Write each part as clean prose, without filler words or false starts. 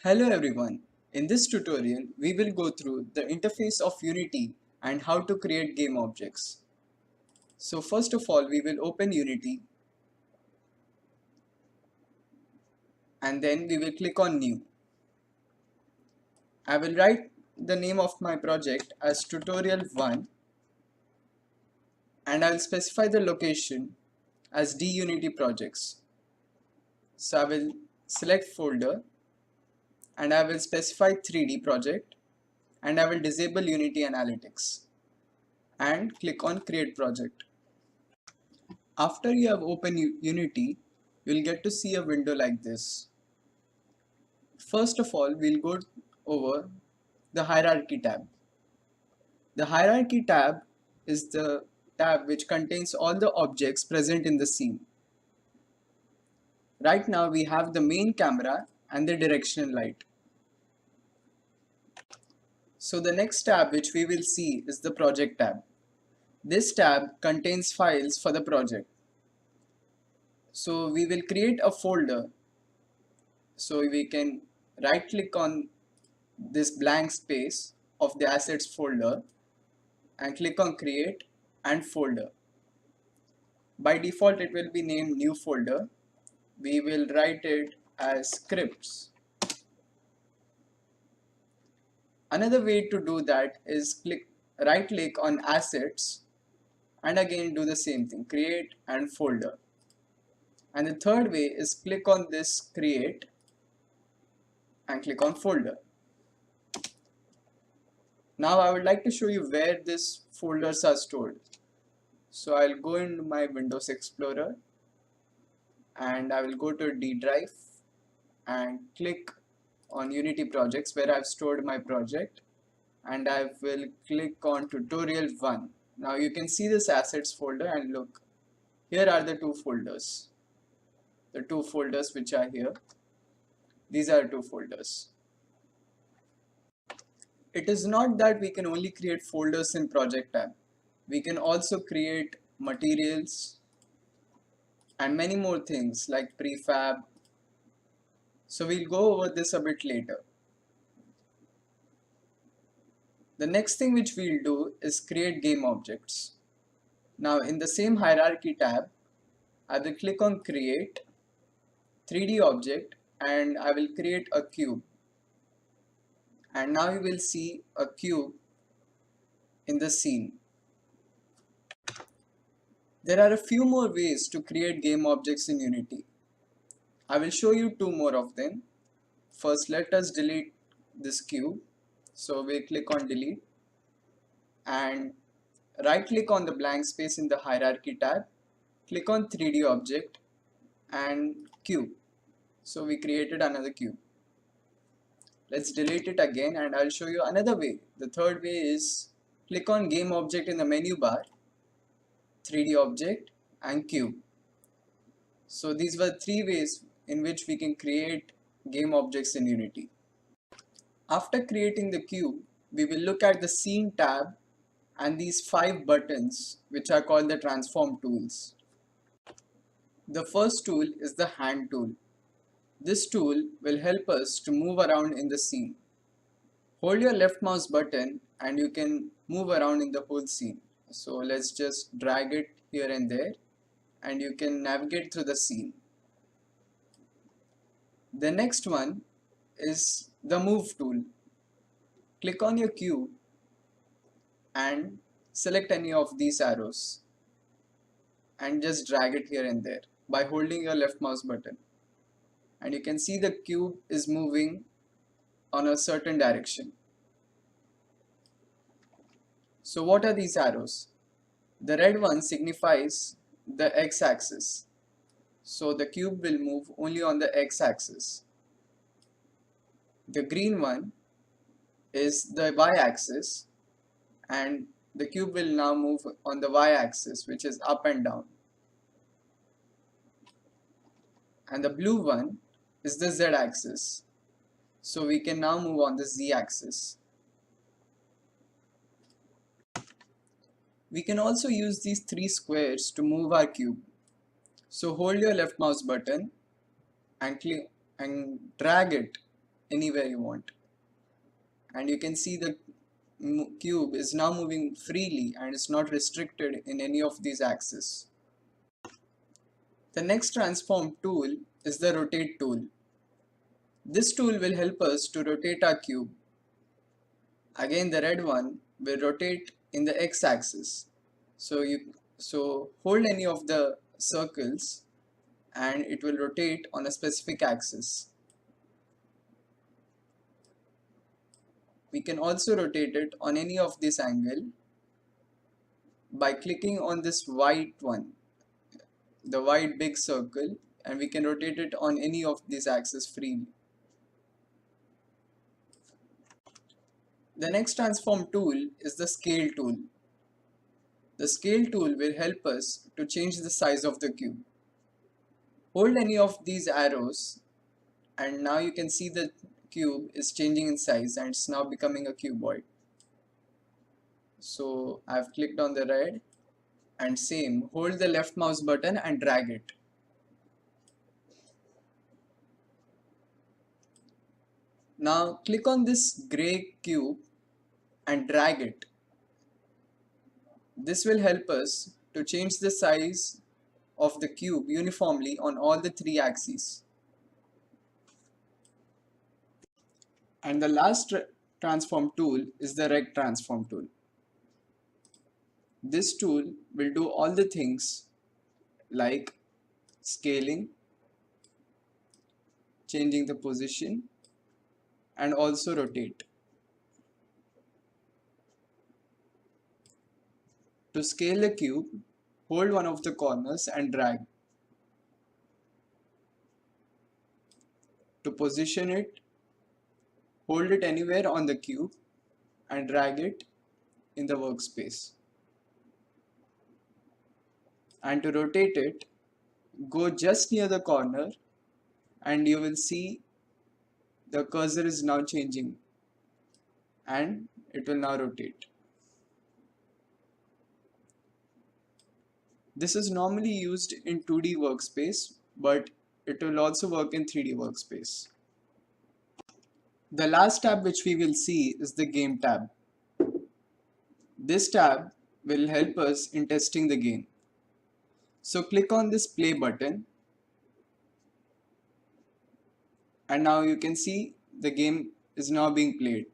Hello everyone. In this tutorial, we will go through the interface of Unity and how to create game objects. So first of all, we will open Unity and then we will click on New. I will write the name of my project as Tutorial 1 and I will specify the location as DUnity projects. So I will select folder and I will specify 3D project and I will disable Unity Analytics and click on Create Project. After you have opened Unity, you'll get to see a window like this. First of all, we'll go over the Hierarchy tab. The Hierarchy tab is the tab which contains all the objects present in the scene. Right now we have the main camera and the directional light. So the next tab which we will see is the Project tab. This tab contains files for the project. So we will create a folder. So we can right click on this blank space of the assets folder and click on create and folder. By default it will be named new folder. We will write it as scripts. Another way to do that is right click on assets and again do the same thing, create and folder. And the third way is click on this create and click on folder. Now I would like to show you where these folders are stored. So I'll go into my Windows Explorer and I will go to D drive and click on Unity projects where I've stored my project, and I will click on tutorial 1. Now you can see this assets folder and look, here are the two folders. The two folders which are here. These are two folders. It is not that we can only create folders in project tab. We can also create materials and many more things like prefab. So we'll go over this a bit later. The next thing which we'll do is create game objects. Now in the same hierarchy tab, I will click on create 3D object and I will create a cube. And now you will see a cube in the scene. There are a few more ways to create game objects in Unity. I will show you two more of them. First, let us delete this cube. So we click on delete and right click on the blank space in the hierarchy tab. Click on 3D object and cube. So we created another cube. Let's delete it again and I'll show you another way. The third way is click on game object in the menu bar, 3D object and cube. So these were three ways in which we can create game objects in Unity. After creating the cube, we will look at the scene tab and these 5 buttons which are called the transform tools. The first tool is the hand tool. This tool will help us to move around in the scene. Hold your left mouse button and you can move around in the whole scene. So let's just drag it here and there and you can navigate through the scene. The next one is the move tool. Click on your cube and select any of these arrows and just drag it here and there by holding your left mouse button. And you can see the cube is moving on a certain direction. So what are these arrows? The red one signifies the x-axis. So the cube will move only on the x-axis. The green one is the y-axis and the cube will now move on the y-axis, which is up and down. And the blue one is the z-axis. So we can now move on the z-axis. We can also use these 3 squares to move our cube. So hold your left mouse button and drag it anywhere you want. And you can see the cube is now moving freely and is not restricted in any of these axes. The next transform tool is the rotate tool. This tool will help us to rotate our cube. Again, the red one will rotate in the x-axis. So hold any of the circles and it will rotate on a specific axis. We can also rotate it on any of this angle by clicking on this white one, the white big circle, and we can rotate it on any of these axes freely. The next transform tool is the scale tool. The scale tool will help us to change the size of the cube. Hold any of these arrows and now you can see the cube is changing in size and it's now becoming a cuboid. So I've clicked on the red and same, hold the left mouse button and drag it. Now click on this gray cube and drag it. This will help us to change the size of the cube uniformly on all the three axes. And the last transform tool is the rect transform tool. This tool will do all the things like scaling, changing the position, and also rotate. To scale the cube, hold one of the corners and drag. To position it, hold it anywhere on the cube and drag it in the workspace. And to rotate it, go just near the corner and you will see the cursor is now changing and it will now rotate. This is normally used in 2D workspace, but it will also work in 3D workspace. The last tab which we will see is the game tab. This tab will help us in testing the game. So click on this play button and now you can see the game is now being played.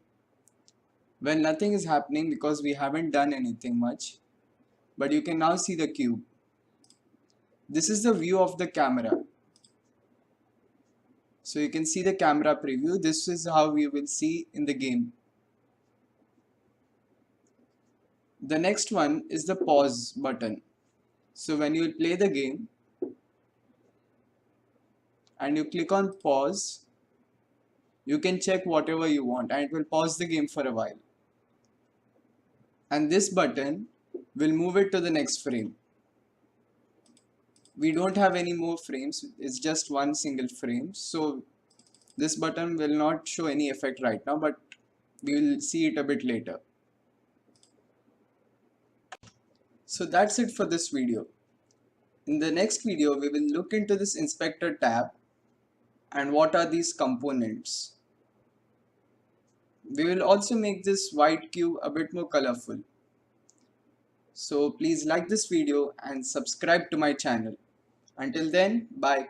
Well, nothing is happening because we haven't done anything much, but you can now see the cube. This is the view of the camera. So you can see the camera preview. This is how we will see in the game. The next one is the pause button. So when you play the game and you click on pause, you can check whatever you want and it will pause the game for a while. And this button will move it to the next frame. We don't have any more frames, it's just one single frame. So this button will not show any effect right now, but we will see it a bit later. So that's it for this video. In the next video, we will look into this inspector tab and what are these components. We will also make this white cube a bit more colorful. So please like this video and subscribe to my channel. Until then, bye.